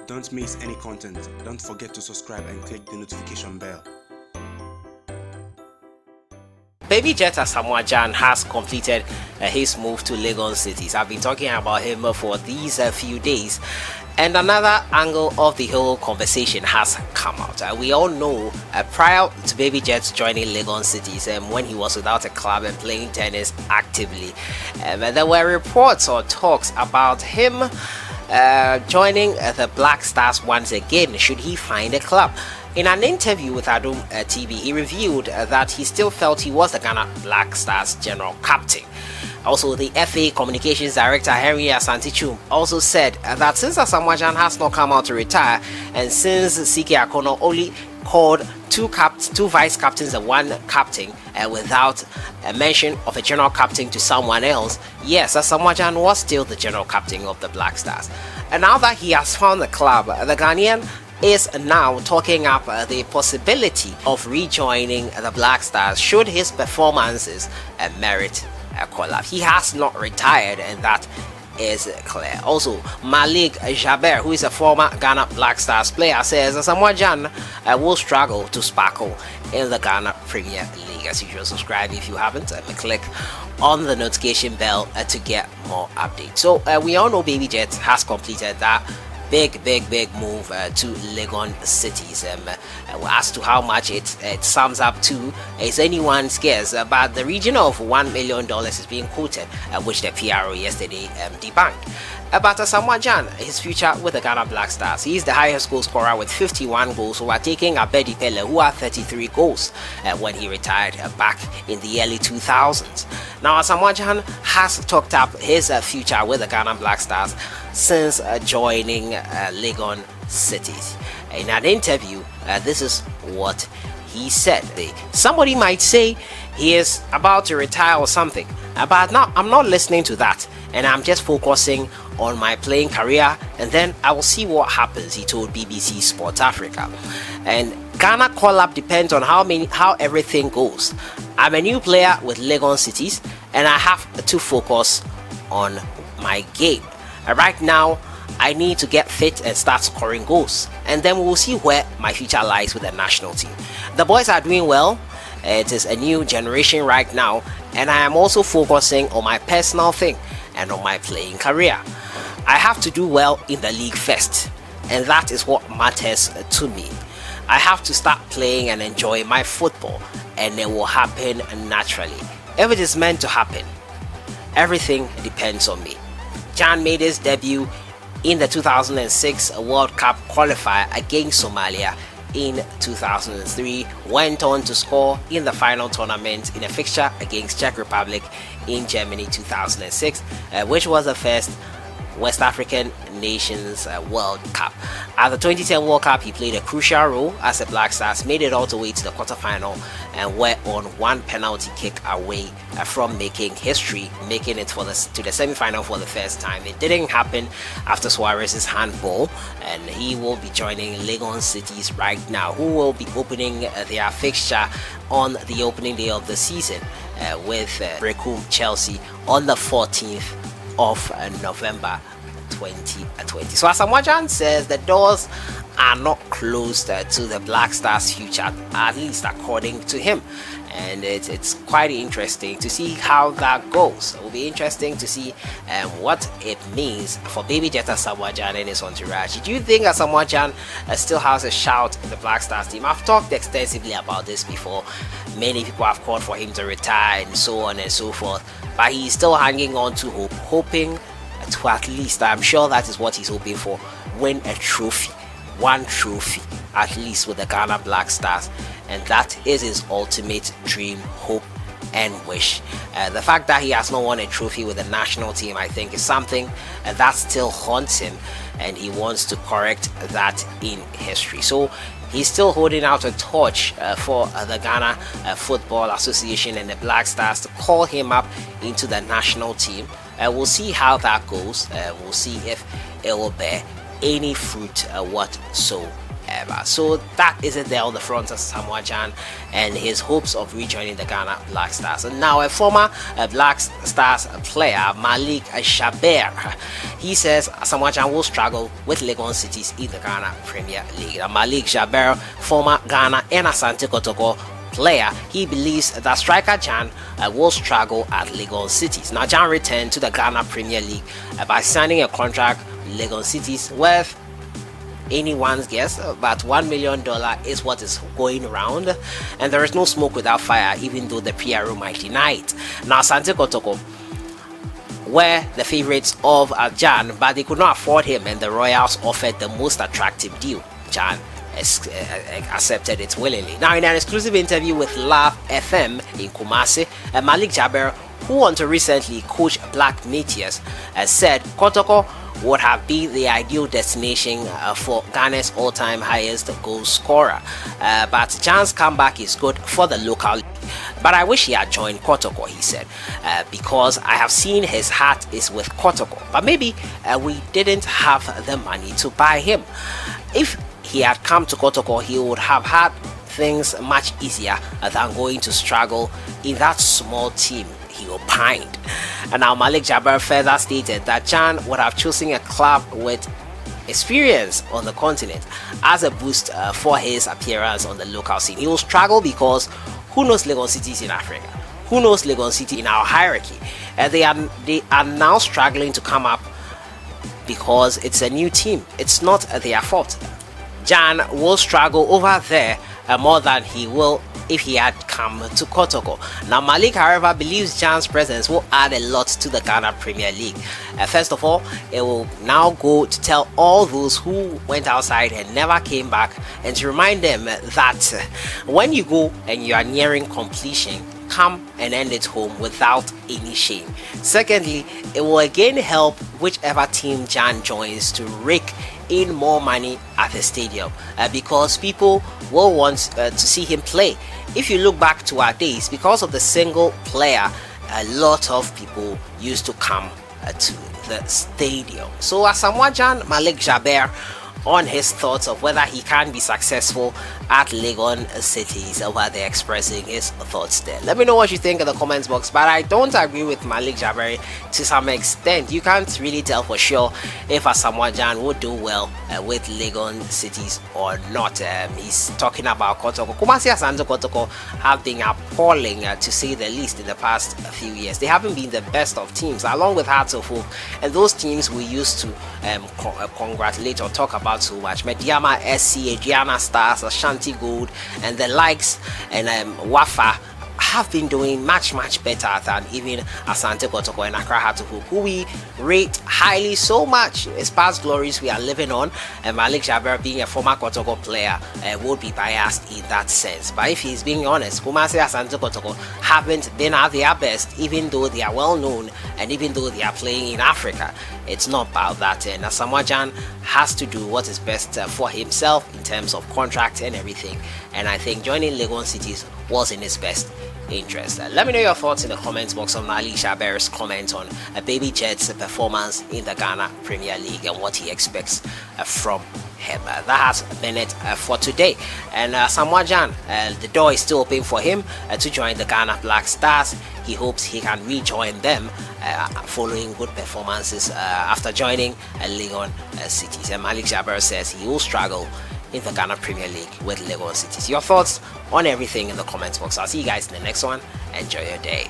Don't miss any content. Don't forget to subscribe and click the notification bell. Baby Jet Asamoah Gyan has completed his move to Legon cities. I've been talking about him for these few days, and another angle of the whole conversation has come out. We all know prior to Baby Jet joining Legon cities, when he was without a club and playing tennis actively, there were reports or talks about him joining the Black Stars once again should he find a club. In an interview with Adom TV, he revealed that he still felt he was the Ghana Black Stars general captain. Also, the FA Communications Director Henry Asante also said that since Asamoah Gyan has not come out to retire, and since CK Akono only called two vice captains and one captain without a mention of a general captain to someone else, yes, Asamoah Gyan was still the general captain of the Black Stars. And now that he has found the club, the Ghanaian is now talking up the possibility of rejoining the Black Stars should his performances merit a call-up. He has not retired, and that is clear. Also, MALIK JABIR, who is a former Ghana Black Stars player, says Asamoah Gyan will struggle to sparkle in the Ghana Premier League. As usual, subscribe if you haven't, and click on the notification bell to get more updates. So we all know Baby Jet has completed that big move to Legon cities. As to how much it sums up to is anyone's guess, but the region of $1 million is being quoted, which the PRO yesterday debunked. About Asamoah Gyan, his future with the Ghana Black Stars, he is the highest goal scorer with 51 goals, overtaking Abedi Pele, who had 33 goals when he retired back in the early 2000s. Now, Asamoah Gyan has talked up his future with the Ghana Black Stars since joining Legon cities. In an interview, this is what he said. Somebody might say he is about to retire or something, but now I'm not listening to that, and I'm just focusing on my playing career, and then I will see what happens, he told BBC Sport Africa. And Ghana call-up depends on how everything goes. I'm a new player with Legon cities, and I have to focus on my game. Right now, I need to get fit and start scoring goals, and then we will see where my future lies with the national team. The boys are doing well. It is a new generation right now, and I am also focusing on my personal thing and on my playing career. I have to do well in the league first, and that is what matters to me. I have to start playing and enjoy my football, and it will happen naturally. If it is meant to happen, everything depends on me. Gyan made his debut in the 2006 World Cup qualifier against Somalia in 2003, went on to score in the final tournament in a fixture against Czech Republic in Germany 2006, which was the first West African Nations World Cup. At the 2010 World Cup, he played a crucial role as the Black Stars made it all the way to the quarterfinal and were on one penalty kick away from making history, making it to the semi-final for the first time. It didn't happen after Suarez's handball, and he will be joining Legon cities right now, who will be opening their fixture on the opening day of the season with Brecum Chelsea on the 14th of November 2020. So Asamoah Gyan says the doors are not closed to the Black Stars' future, at least according to him, and it's quite interesting to see how that goes. It will be interesting to see what it means for Baby Jet Asamoah Gyan and his entourage. Do you think Asamoah Gyan still has a shout in the Black Stars team? I've talked extensively about this before. Many people have called for him to retire and so on and so forth, but he's still hanging on to hope, hoping to at least, I'm sure that is what he's hoping for, win a trophy, one trophy at least with the Ghana Black Stars, and that is his ultimate dream, hope and wish. The fact that he has not won a trophy with the national team, I think, is something that still haunts him, and he wants to correct that in history. So he's still holding out a torch for the Ghana Football Association and the Black Stars to call him up into the national team. We'll see how that goes. We'll see if it will bear any fruit whatsoever. ever. So that is it there on the front of Asamoah Gyan and his hopes of rejoining the Ghana Black Stars. And now a former Black Stars player, MALIK JABIR, he says Asamoah Gyan will struggle with Legon cities in the Ghana Premier League. MALIK JABIR, former Ghana and Asante Kotoko player, he believes that striker Gyan will struggle at Legon cities. Now Gyan returned to the Ghana Premier League by signing a contract with Legon cities worth anyone's guess, but $1 million is what is going around, and there is no smoke without fire, even though the PRO might deny it. Now Asante Kotoko were the favorites of Gyan, but they could not afford him, and the Royals offered the most attractive deal. Gyan accepted it willingly. Now, in an exclusive interview with Love FM in Kumasi, MALIK JABIR, who until recently coached Black Meteors, said Kotoko would have been the ideal destination for Ghana's all-time highest goal scorer. But Gyan's comeback is good for the local league. But I wish he had joined Kotoko, he said, because I have seen his heart is with Kotoko. But maybe we didn't have the money to buy him. If he had come to Kotoko, he would have had things much easier than going to struggle in that small team, he opined. And now MALIK JABIR further stated that Gyan would have chosen a club with experience on the continent as a boost for his appearance on the local scene. He will struggle because who knows Legon cities in Africa? Who knows Legon City in our hierarchy? They are now struggling to come up because it's a new team. It's not their fault. Gyan will struggle over there more than he will if he had come to Kotoko. Now MALIK, however, believes Gyan's presence will add a lot to the Ghana Premier League. First of all, it will now go to tell all those who went outside and never came back, and to remind them that when you go and you are nearing completion, come and end it home without any shame. Secondly, it will again help whichever team Gyan joins to rake in more money at the stadium, because people will want to see him play. If you look back to our days, because of the single player, a lot of people used to come to the stadium. So Asamoah Gyan, MALIK JABIR, on his thoughts of whether he can be successful at Legon cities, while they're expressing his thoughts there. Let me know what you think in the comments box, but I don't agree with MALIK JABIR to some extent. You can't really tell for sure if Asamoah Gyan would do well with Legon cities or not. He's talking about Kotoko. Kumasi Asante Kotoko have been appalling to say the least in the past few years. They haven't been the best of teams, along with Hearts of Hope, and those teams we used to congratulate or talk about so much. Mediama SC, Adriana Stars, Ashanti Gold, and the likes, and Wafa have been doing much better than even Asante Kotoko and Accra Hearts of Hope, who we rate highly so much. It's past glories we are living on, and MALIK JABIR, being a former Kotoko player, would be biased in that sense. But if he's being honest, Kumasi Asante Kotoko haven't been at their best, even though they are well known and even though they are playing in Africa. It's not about that, and Asamoah Gyan has to do what is best for himself in terms of contract and everything, and I think joining Legon cities was in his best interest. Let me know your thoughts in the comments box on MALIK JABIR's comment on Baby Jet's performance in the Ghana Premier League and what he expects from him. That has been it for today, and Asamoah Gyan, the door is still open for him to join the Ghana Black Stars. He hopes he can rejoin them following good performances after joining Legon cities. And MALIK JABIR says he will struggle in the Ghana Premier League with Legon cities. Your thoughts on everything in the comments box. I'll see you guys in the next one. Enjoy your day.